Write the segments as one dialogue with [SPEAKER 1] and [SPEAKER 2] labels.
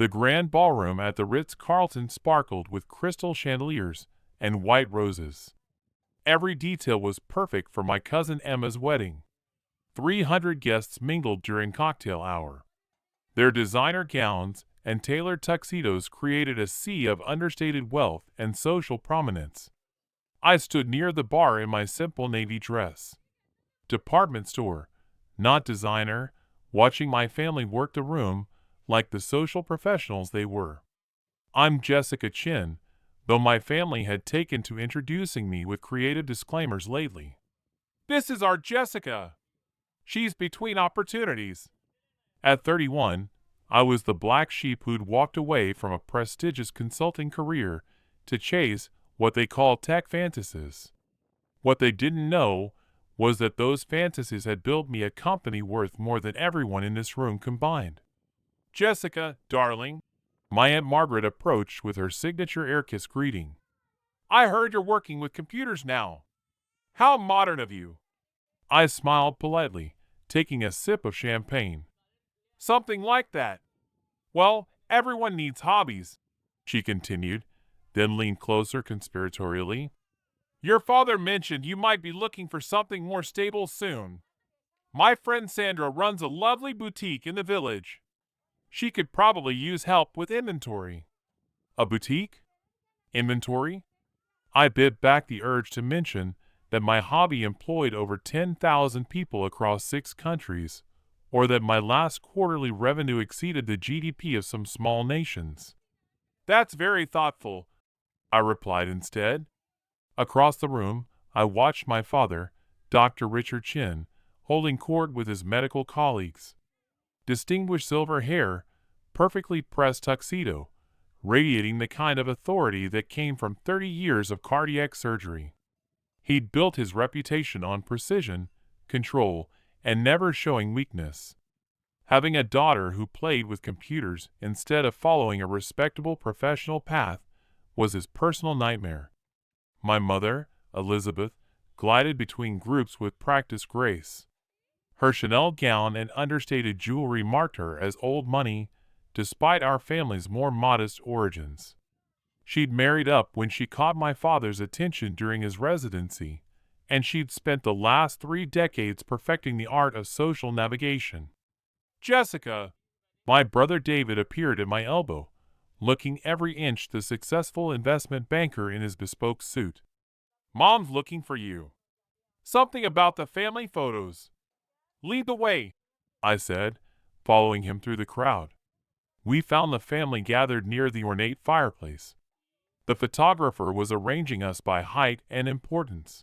[SPEAKER 1] The grand ballroom at the Ritz-Carlton sparkled with crystal chandeliers and white roses. Every detail was perfect for my cousin Emma's wedding. 300 guests mingled during cocktail hour. Their designer gowns and tailored tuxedos created a sea of understated wealth and social prominence. I stood near the bar in my simple navy dress. Department store, not designer, watching my family work the room like the social professionals they were. I'm Jessica Chin, though my family had taken to introducing me with creative disclaimers lately. This is our Jessica. She's between opportunities. At 31, I was the black sheep who'd walked away from a prestigious consulting career to chase what they call tech fantasies. What they didn't know was that those fantasies had built me a company worth more than everyone in this room combined. Jessica, darling, my Aunt Margaret approached with her signature air kiss greeting. I heard you're working with computers now. How modern of you. I smiled politely, taking a sip of champagne. Something like that. Well, everyone needs hobbies, she continued, then leaned closer conspiratorially. Your father mentioned you might be looking for something more stable soon. My friend Sandra runs a lovely boutique in the village. She could probably use help with inventory. A boutique? Inventory? I bit back the urge to mention that my hobby employed over 10,000 people across 6 countries, or that my last quarterly revenue exceeded the GDP of some small nations. That's very thoughtful, I replied instead. Across the room, I watched my father, Dr. Richard Chin, holding court with his medical colleagues. Distinguished silver hair, perfectly pressed tuxedo, radiating the kind of authority that came from 30 years of cardiac surgery. He'd built his reputation on precision, control, and never showing weakness. Having a daughter who played with computers instead of following a respectable professional path was his personal nightmare. My mother, Elizabeth, glided between groups with practiced grace. Her Chanel gown and understated jewelry marked her as old money, despite our family's more modest origins. She'd married up when she caught my father's attention during his residency, and she'd spent the last 3 decades perfecting the art of social navigation. Jessica! My brother David appeared at my elbow, looking every inch the successful investment banker in his bespoke suit. Mom's looking for you. Something about the family photos. Lead the way, I said, following him through the crowd. We found the family gathered near the ornate fireplace. The photographer was arranging us by height and importance.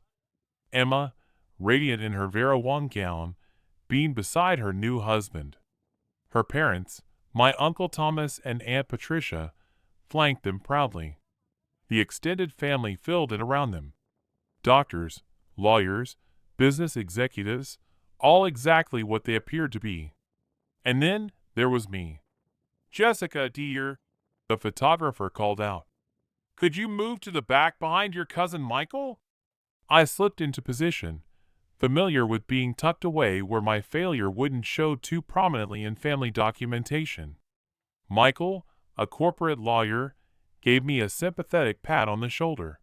[SPEAKER 1] Emma, radiant in her Vera Wang gown, beamed beside her new husband. Her parents, my Uncle Thomas and Aunt Patricia, flanked them proudly. The extended family filled in around them. Doctors, lawyers, business executives, all exactly what they appeared to be. And then there was me. Jessica, dear, the photographer called out. Could you move to the back behind your cousin Michael? I slipped into position, familiar with being tucked away where my failure wouldn't show too prominently in family documentation. Michael, a corporate lawyer, gave me a sympathetic pat on the shoulder.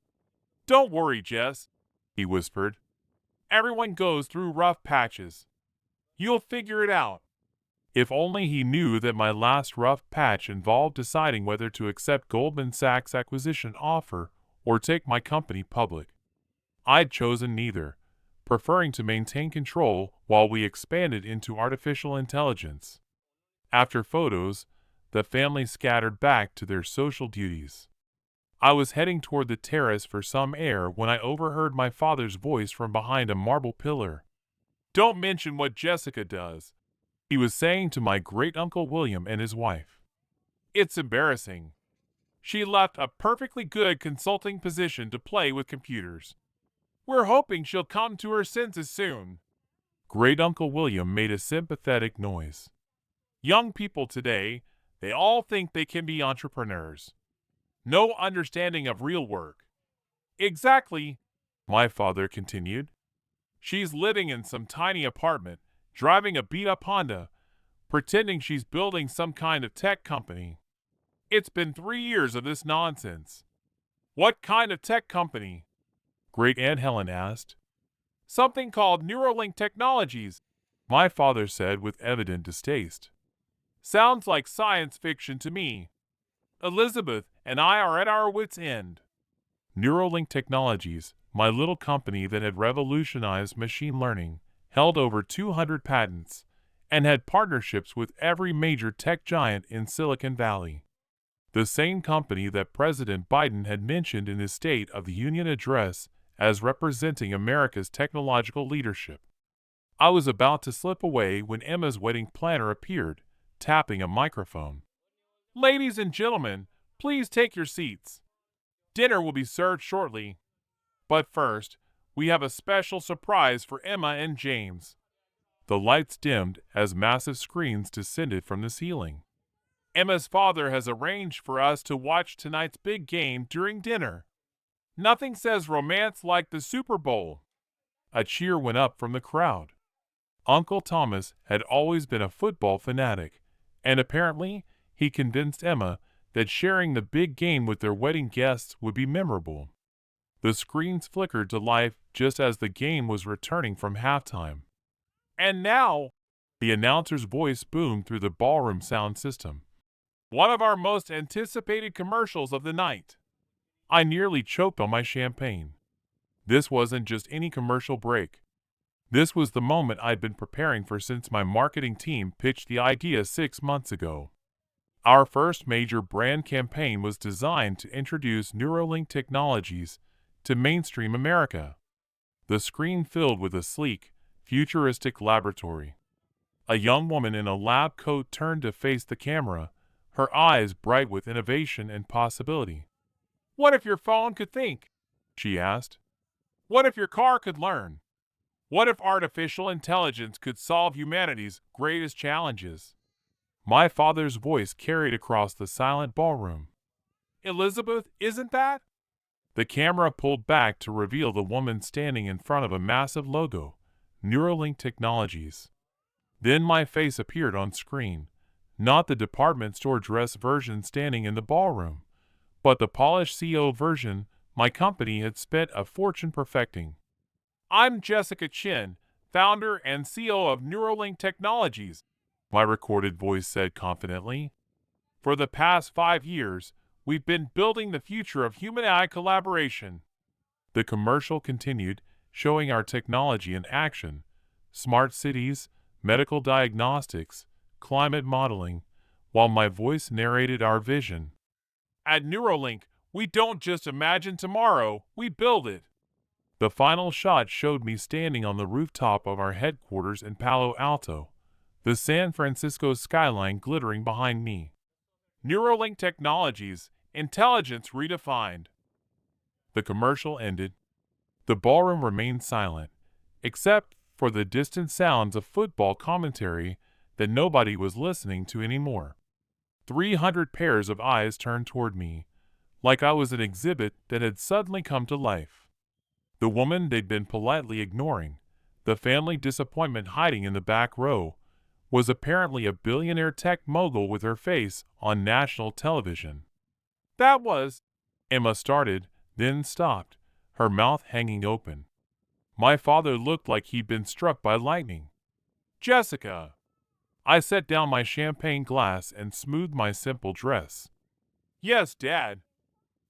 [SPEAKER 1] Don't worry, Jess, he whispered. Everyone goes through rough patches. You'll figure it out. If only he knew that my last rough patch involved deciding whether to accept Goldman Sachs' acquisition offer or take my company public. I'd chosen neither, preferring to maintain control while we expanded into artificial intelligence. After photos, the family scattered back to their social duties. I was heading toward the terrace for some air when I overheard my father's voice from behind a marble pillar. Don't mention what Jessica does, he was saying to my great-uncle William and his wife. It's embarrassing. She left a perfectly good consulting position to play with computers. We're hoping she'll come to her senses soon. Great-uncle William made a sympathetic noise. Young people today, they all think they can be entrepreneurs. No understanding of real work. Exactly, my father continued. She's living in some tiny apartment, driving a beat-up Honda, pretending she's building some kind of tech company. It's been 3 years of this nonsense. What kind of tech company? Great Aunt Helen asked. Something called Neuralink Technologies, my father said with evident distaste. Sounds like science fiction to me. Elizabeth and I are at our wits' end. Neuralink Technologies, my little company that had revolutionized machine learning, held over 200 patents, and had partnerships with every major tech giant in Silicon Valley. The same company that President Biden had mentioned in his State of the Union address as representing America's technological leadership. I was about to slip away when Emma's wedding planner appeared, tapping a microphone. Ladies and gentlemen, please take your seats. Dinner will be served shortly. But first, we have a special surprise for Emma and James. The lights dimmed as massive screens descended from the ceiling. Emma's father has arranged for us to watch tonight's big game during dinner. Nothing says romance like the Super Bowl. A cheer went up from the crowd. Uncle Thomas had always been a football fanatic, and apparently he convinced Emma that sharing the big game with their wedding guests would be memorable. The screens flickered to life just as the game was returning from halftime. And now, the announcer's voice boomed through the ballroom sound system. One of our most anticipated commercials of the night. I nearly choked on my champagne. This wasn't just any commercial break. This was the moment I'd been preparing for since my marketing team pitched the idea 6 months ago. Our first major brand campaign was designed to introduce Neuralink Technologies to mainstream America. The screen filled with a sleek, futuristic laboratory. A young woman in a lab coat turned to face the camera, her eyes bright with innovation and possibility. What if your phone could think? She asked. What if your car could learn? What if artificial intelligence could solve humanity's greatest challenges? My father's voice carried across the silent ballroom. Elizabeth, isn't that? The camera pulled back to reveal the woman standing in front of a massive logo, Neuralink Technologies. Then my face appeared on screen, not the department store dress version standing in the ballroom, but the polished CEO version my company had spent a fortune perfecting. I'm Jessica Chin, founder and CEO of Neuralink Technologies, my recorded voice said confidently. For the past 5 years, we've been building the future of human-AI collaboration. The commercial continued, showing our technology in action: smart cities, medical diagnostics, climate modeling, while my voice narrated our vision. At Neuralink, we don't just imagine tomorrow, we build it. The final shot showed me standing on the rooftop of our headquarters in Palo Alto, the San Francisco skyline glittering behind me. Neuralink Technologies, intelligence redefined. The commercial ended. The ballroom remained silent, except for the distant sounds of football commentary that nobody was listening to anymore. 300 pairs of eyes turned toward me, like I was an exhibit that had suddenly come to life. The woman they'd been politely ignoring, the family disappointment hiding in the back row, was apparently a billionaire tech mogul with her face on national television. That was, Emma started, then stopped, her mouth hanging open. My father looked like he'd been struck by lightning. Jessica! I set down my champagne glass and smoothed my simple dress. Yes, Dad.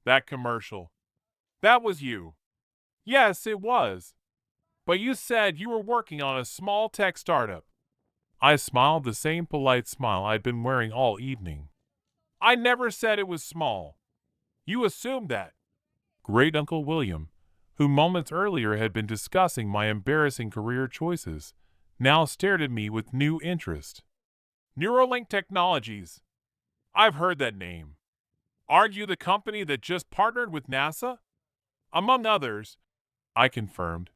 [SPEAKER 1] That commercial. That was you. Yes, it was. But you said you were working on a small tech startup. I smiled the same polite smile I'd been wearing all evening. I never said it was small. You assumed that. Great Uncle William, who moments earlier had been discussing my embarrassing career choices, now stared at me with new interest. Neuralink Technologies. I've heard that name. Aren't you the company that just partnered with NASA? Among others, I confirmed.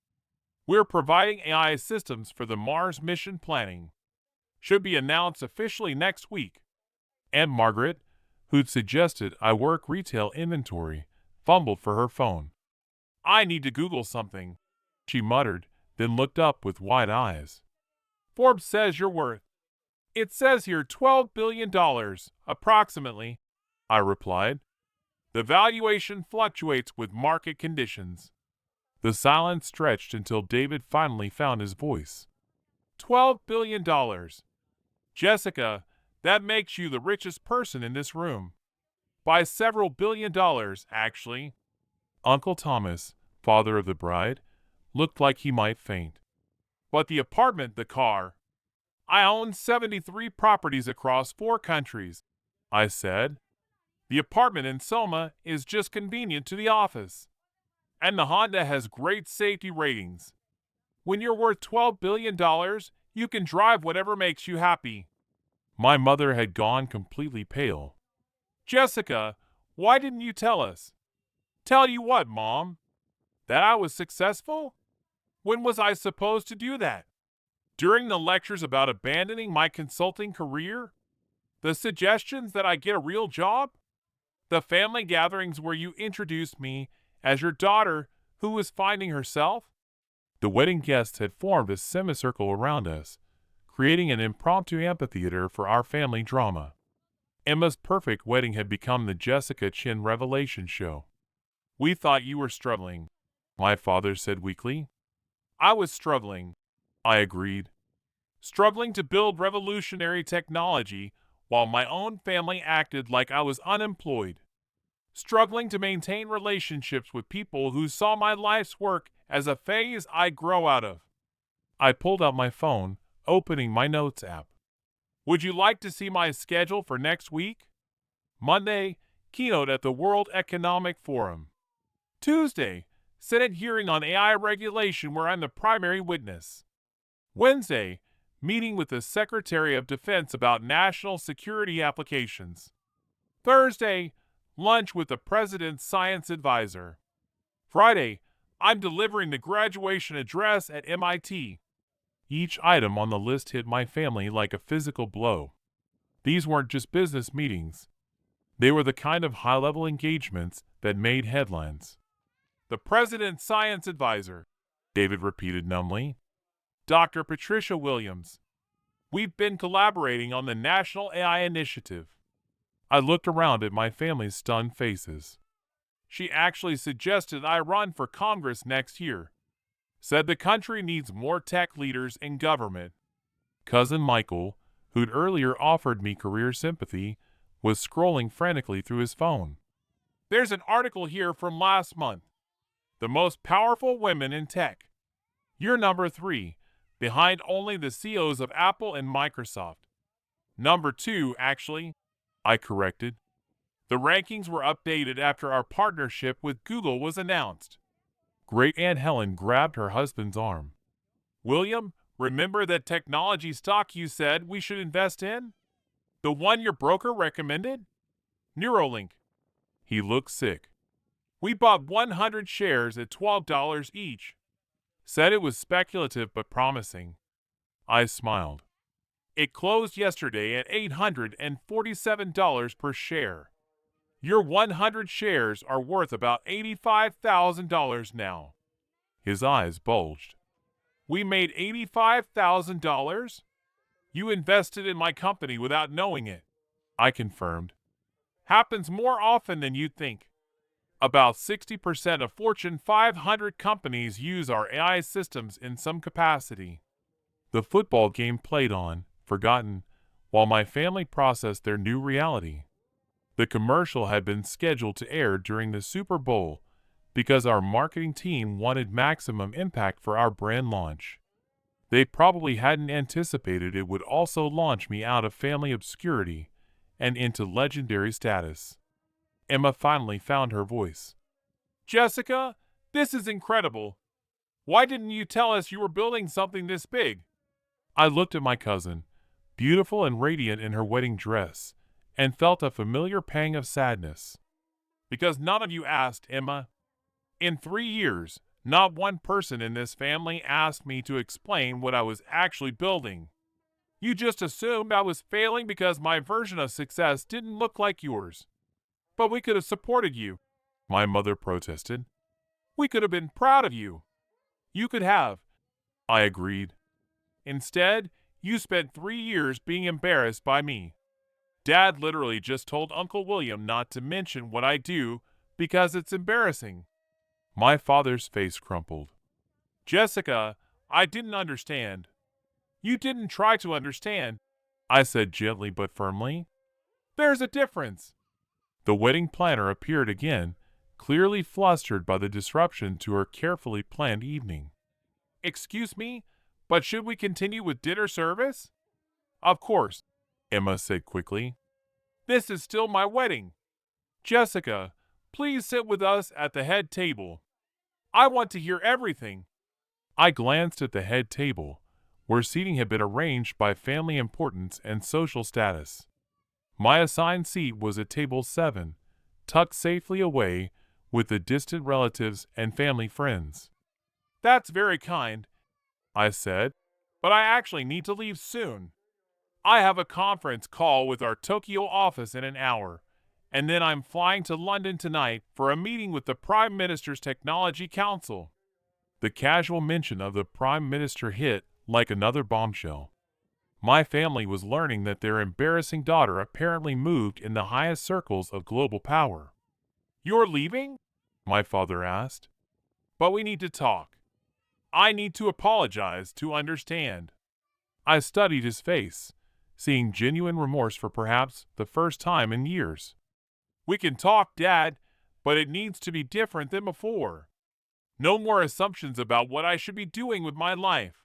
[SPEAKER 1] We're providing AI systems for the Mars mission planning. Should be announced officially next week. Aunt Margaret, who'd suggested I work retail inventory, fumbled for her phone. I need to Google something, she muttered, then looked up with wide eyes. Forbes says you're worth. It says here $12 billion, approximately. I replied. The valuation fluctuates with market conditions. The silence stretched until David finally found his voice. $12 billion. Jessica, that makes you the richest person in this room. By several $1 billion, actually. Uncle Thomas, father of the bride, looked like he might faint. But the apartment, the car. I own 73 properties across 4 countries, I said. The apartment in Selma is just convenient to the office. And the Honda has great safety ratings. When you're worth $12 billion, you can drive whatever makes you happy. My mother had gone completely pale. Jessica, why didn't you tell us? Tell you what, Mom? That I was successful? When was I supposed to do that? During the lectures about abandoning my consulting career? The suggestions that I get a real job? The family gatherings where you introduced me as your daughter who was finding herself? The wedding guests had formed a semicircle around us, creating an impromptu amphitheater for our family drama. Emma's perfect wedding had become the Jessica Chin revelation show. We thought you were struggling, my father said weakly. I was struggling, I agreed. Struggling to build revolutionary technology while my own family acted like I was unemployed. Struggling to maintain relationships with people who saw my life's work as a phase I'd grow out of. I pulled out my phone, opening my notes app. Would you like to see my schedule for next week? Monday, keynote at the World Economic Forum. Tuesday, Senate hearing on AI regulation where I'm the primary witness. Wednesday, meeting with the Secretary of Defense about national security applications. Thursday, lunch with the President's science advisor. Friday, I'm delivering the graduation address at MIT. Each item on the list hit my family like a physical blow. These weren't just business meetings. They were the kind of high-level engagements that made headlines. The President's science advisor, David repeated numbly. Dr. Patricia Williams. We've been collaborating on the National AI Initiative. I looked around at my family's stunned faces. She actually suggested I run for Congress next year. Said the country needs more tech leaders in government. Cousin Michael, who'd earlier offered me career sympathy, was scrolling frantically through his phone. There's an article here from last month. The most powerful women in tech. You're number 3, behind only the CEOs of Apple and Microsoft. Number 2, actually, I corrected. The rankings were updated after our partnership with Google was announced. Great Aunt Helen grabbed her husband's arm. William, remember that technology stock you said we should invest in? The one your broker recommended? Neuralink. He looked sick. We bought 100 shares at $12 each. Said it was speculative but promising. I smiled. It closed yesterday at $847 per share. Your 100 shares are worth about $85,000 now. His eyes bulged. We made $85,000? You invested in my company without knowing it, I confirmed. Happens more often than you'd think. About 60% of Fortune 500 companies use our AI systems in some capacity. The football game played on, forgotten, while my family processed their new reality. The commercial had been scheduled to air during the Super Bowl because our marketing team wanted maximum impact for our brand launch. They probably hadn't anticipated it would also launch me out of family obscurity and into legendary status. Emma finally found her voice. Jessica, this is incredible. Why didn't you tell us you were building something this big? I looked at my cousin, beautiful and radiant in her wedding dress, and felt a familiar pang of sadness. Because none of you asked, Emma. In 3 years, not one person in this family asked me to explain what I was actually building. You just assumed I was failing because my version of success didn't look like yours. But we could have supported you, my mother protested. We could have been proud of you. You could have, I agreed. Instead, you spent 3 years being embarrassed by me. Dad literally just told Uncle William not to mention what I do because it's embarrassing. My father's face crumpled. Jessica, I didn't understand. You didn't try to understand, I said gently but firmly. There's a difference. The wedding planner appeared again, clearly flustered by the disruption to her carefully planned evening. Excuse me, but should we continue with dinner service? Of course, Emma said quickly. This is still my wedding. Jessica, please sit with us at the head table. I want to hear everything. I glanced at the head table, where seating had been arranged by family importance and social status. My assigned seat was at table 7, tucked safely away with the distant relatives and family friends. That's very kind, I said, but I actually need to leave soon. I have a conference call with our Tokyo office in an hour, and then I'm flying to London tonight for a meeting with the Prime Minister's Technology Council. The casual mention of the Prime Minister hit like another bombshell. My family was learning that their embarrassing daughter apparently moved in the highest circles of global power. You're leaving? My father asked. But we need to talk. I need to apologize to understand. I studied his face, seeing genuine remorse for perhaps the first time in years. We can talk, Dad, but it needs to be different than before. No more assumptions about what I should be doing with my life.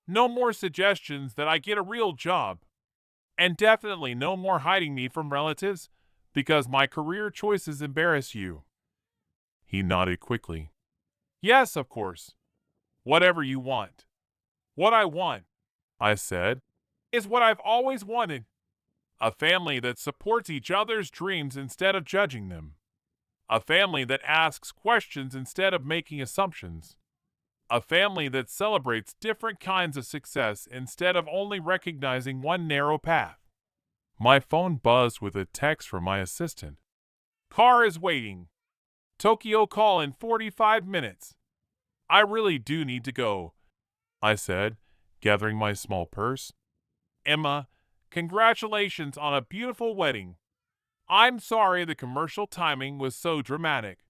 [SPEAKER 1] No more suggestions that I get a real job. And definitely no more hiding me from relatives because my career choices embarrass you. He nodded quickly. Yes, of course. Whatever you want. What I want, I said, is what I've always wanted. A family that supports each other's dreams instead of judging them. A family that asks questions instead of making assumptions. A family that celebrates different kinds of success instead of only recognizing one narrow path. My phone buzzed with a text from my assistant. Car is waiting. Tokyo call in 45 minutes. I really do need to go, I said, gathering my small purse. Emma, congratulations on a beautiful wedding. I'm sorry the commercial timing was so dramatic.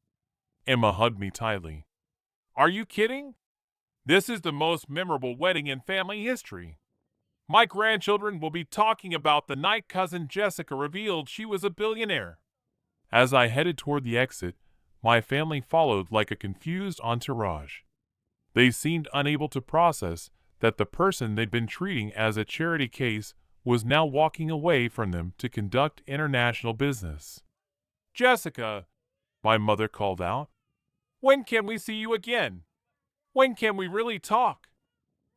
[SPEAKER 1] Emma hugged me tightly. Are you kidding? This is the most memorable wedding in family history. My grandchildren will be talking about the night cousin Jessica revealed she was a billionaire. As I headed toward the exit, my family followed like a confused entourage. They seemed unable to process that the person they'd been treating as a charity case was now walking away from them to conduct international business. Jessica, my mother called out, when can we see you again? When can we really talk?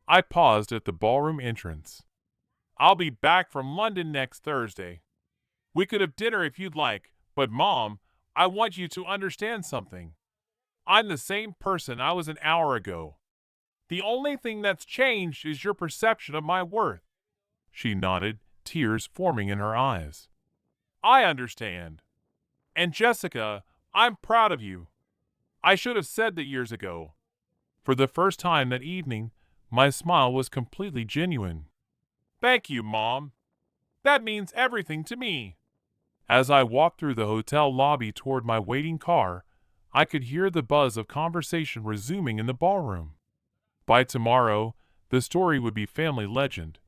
[SPEAKER 1] I paused at the ballroom entrance. I'll be back from London next Thursday. We could have dinner if you'd like, but Mom, I want you to understand something. I'm the same person I was an hour ago. The only thing that's changed is your perception of my worth. She nodded, tears forming in her eyes. I understand. And Jessica, I'm proud of you. I should have said that years ago. For the first time that evening, my smile was completely genuine. Thank you, Mom. That means everything to me. As I walked through the hotel lobby toward my waiting car, I could hear the buzz of conversation resuming in the ballroom. By tomorrow, the story would be family legend.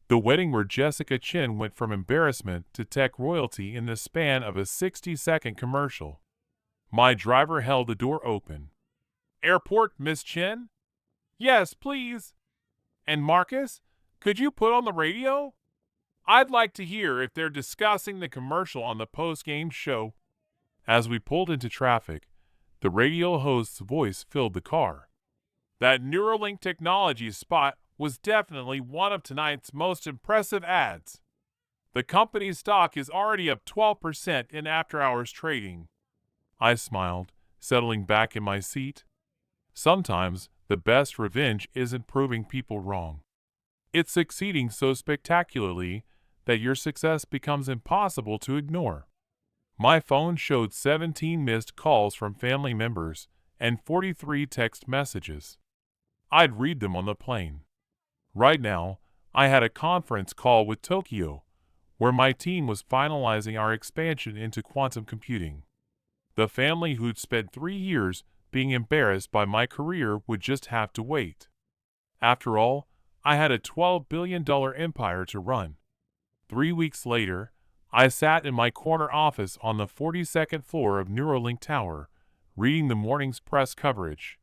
[SPEAKER 1] The wedding where Jessica Chin went from embarrassment to tech royalty in the span of a 60-second commercial. My driver held the door open. Airport, Miss Chin? Yes, please. And Marcus, could you put on the radio? I'd like to hear if they're discussing the commercial on the post-game show. As we pulled into traffic, the radio host's voice filled the car. That Neuralink Technologies spot was definitely one of tonight's most impressive ads. The company's stock is already up 12% in after-hours trading. I smiled, settling back in my seat. Sometimes the best revenge isn't proving people wrong. It's succeeding so spectacularly that your success becomes impossible to ignore. My phone showed 17 missed calls from family members and 43 text messages. I'd read them on the plane. Right now, I had a conference call with Tokyo, where my team was finalizing our expansion into quantum computing. The family who'd spent 3 years being embarrassed by my career would just have to wait. After all, I had a $12 billion empire to run. 3 weeks later, I sat in my corner office on the 42nd floor of Neuralink Tower, reading the morning's press coverage.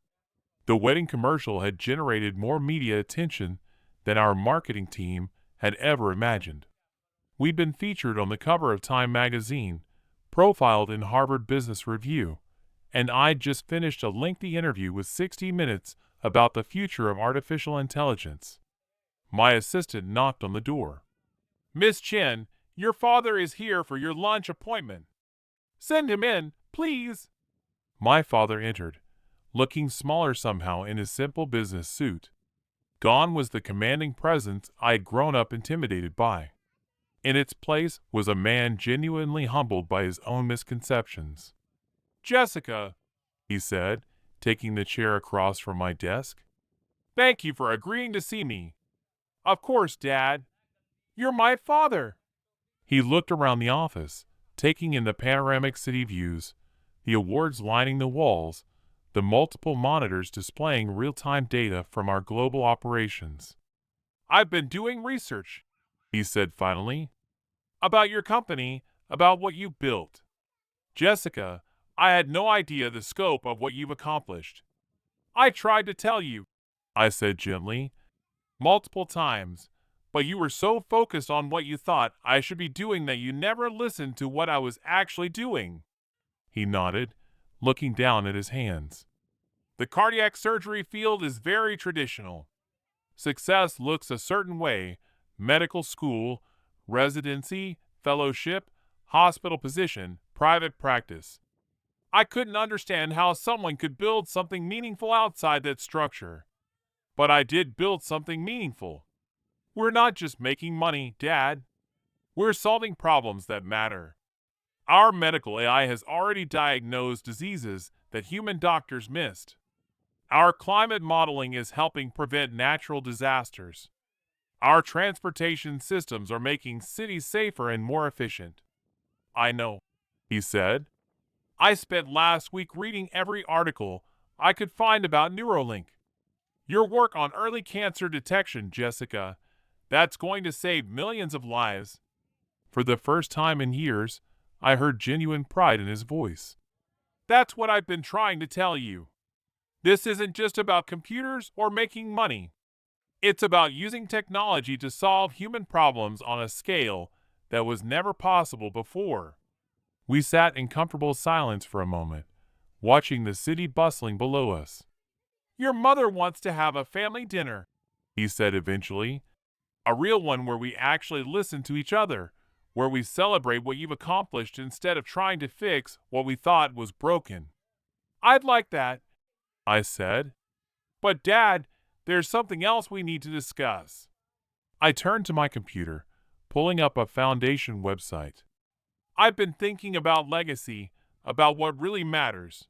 [SPEAKER 1] The wedding commercial had generated more media attention than our marketing team had ever imagined. We'd been featured on the cover of Time magazine, profiled in Harvard Business Review, and I'd just finished a lengthy interview with 60 Minutes about the future of artificial intelligence. My assistant knocked on the door. "Miss Chen, your father is here for your lunch appointment. Send him in, please." My father entered, looking smaller somehow in his simple business suit. Gone was the commanding presence I'd grown up intimidated by. In its place was a man genuinely humbled by his own misconceptions. "Jessica," he said, taking the chair across from my desk. "Thank you for agreeing to see me." "Of course, Dad. You're my father." He looked around the office, taking in the panoramic city views, the awards lining the walls, the multiple monitors displaying real-time data from our global operations. "I've been doing research," he said finally, "about your company, about what you built. Jessica, I had no idea the scope of what you've accomplished. I tried to tell you," I said gently, "multiple times, but you were so focused on what you thought I should be doing that you never listened to what I was actually doing." He nodded, looking down at his hands. "The cardiac surgery field is very traditional. Success looks a certain way: medical school, residency, fellowship, hospital position, private practice. I couldn't understand how someone could build something meaningful outside that structure. But I did build something meaningful. We're not just making money, Dad. We're solving problems that matter. Our medical AI has already diagnosed diseases that human doctors missed. Our climate modeling is helping prevent natural disasters. Our transportation systems are making cities safer and more efficient." "I know," he said. "I spent last week reading every article I could find about Neuralink. Your work on early cancer detection, Jessica, that's going to save millions of lives." For the first time in years, I heard genuine pride in his voice. "That's what I've been trying to tell you. This isn't just about computers or making money. It's about using technology to solve human problems on a scale that was never possible before." We sat in comfortable silence for a moment, watching the city bustling below us. "Your mother wants to have a family dinner," he said eventually. "A real one where we actually listen to each other, where we celebrate what you've accomplished instead of trying to fix what we thought was broken." "I'd like that," I said. "But Dad, there's something else we need to discuss." I turned to my computer, pulling up a foundation website. "I've been thinking about legacy, about what really matters.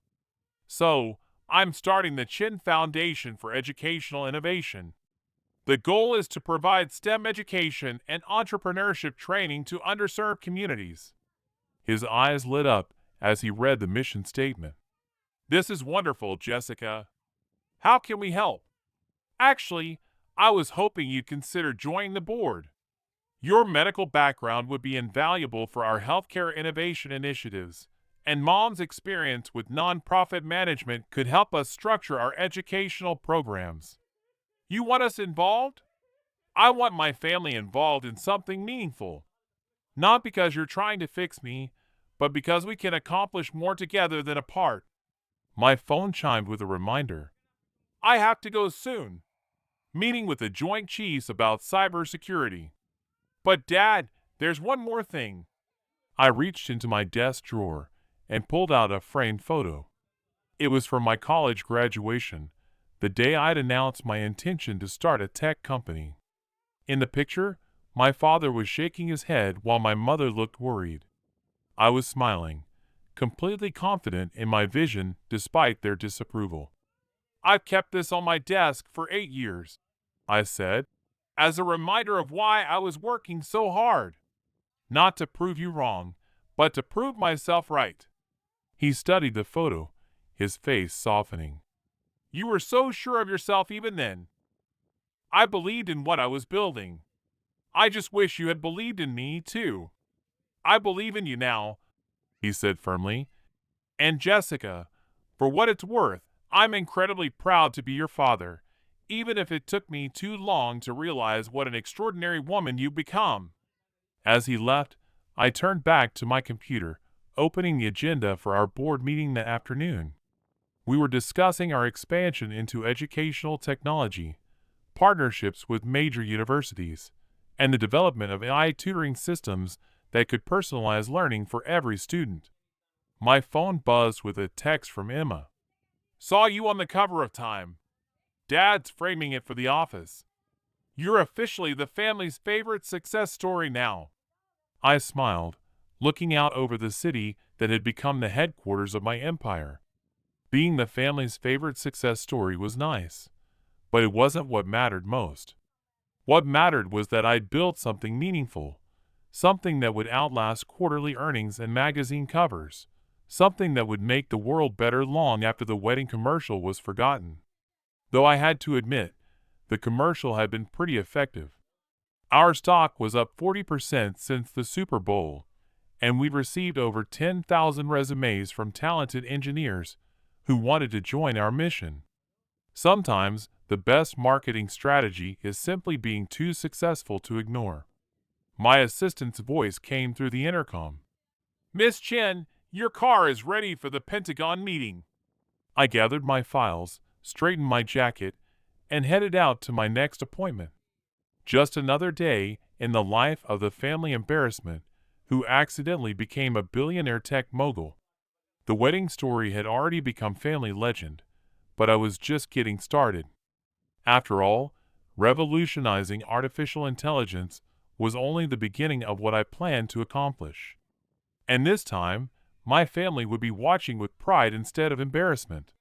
[SPEAKER 1] So, I'm starting the Chin Foundation for Educational Innovation. The goal is to provide STEM education and entrepreneurship training to underserved communities." His eyes lit up as he read the mission statement. "This is wonderful, Jessica. How can we help? Actually, I was hoping you'd consider joining the board. Your medical background would be invaluable for our healthcare innovation initiatives, and Mom's experience with nonprofit management could help us structure our educational programs. You want us involved? I want my family involved in something meaningful. Not because you're trying to fix me, but because we can accomplish more together than apart." My phone chimed with a reminder. "I have to go soon. Meeting with the Joint Chiefs about cybersecurity. But Dad, there's one more thing." I reached into my desk drawer and pulled out a framed photo. It was from my college graduation, the day I'd announced my intention to start a tech company. In the picture, my father was shaking his head while my mother looked worried. I was smiling, completely confident in my vision despite their disapproval. "I've kept this on my desk for 8 years," I said, "as a reminder of why I was working so hard. not to prove you wrong, but to prove myself right." He studied the photo, his face softening. "You were so sure of yourself even then. I believed in what I was building. I just wish you had believed in me, too. I believe in you now," he said firmly. "And Jessica, for what it's worth, I'm incredibly proud to be your father, even if it took me too long to realize what an extraordinary woman you've become." As he left, I turned back to my computer, opening the agenda for our board meeting that afternoon. We were discussing our expansion into educational technology, partnerships with major universities, and the development of AI tutoring systems that could personalize learning for every student. My phone buzzed with a text from Emma. "Saw you on the cover of Time. Dad's framing it for the office. You're officially the family's favorite success story now." I smiled, looking out over the city that had become the headquarters of my empire. Being the family's favorite success story was nice, but it wasn't what mattered most. What mattered was that I'd built something meaningful, something that would outlast quarterly earnings and magazine covers, something that would make the world better long after the wedding commercial was forgotten. Though I had to admit, the commercial had been pretty effective. Our stock was up 40% since the Super Bowl, and we'd received over 10,000 resumes from talented engineers who wanted to join our mission. Sometimes, the best marketing strategy is simply being too successful to ignore. My assistant's voice came through the intercom. "Miss Chen, your car is ready for the Pentagon meeting." I gathered my files, straightened my jacket, and headed out to my next appointment. Just another day in the life of the family embarrassment who accidentally became a billionaire tech mogul. The wedding story had already become family legend, but I was just getting started. After all, revolutionizing artificial intelligence was only the beginning of what I planned to accomplish. And this time, my family would be watching with pride instead of embarrassment.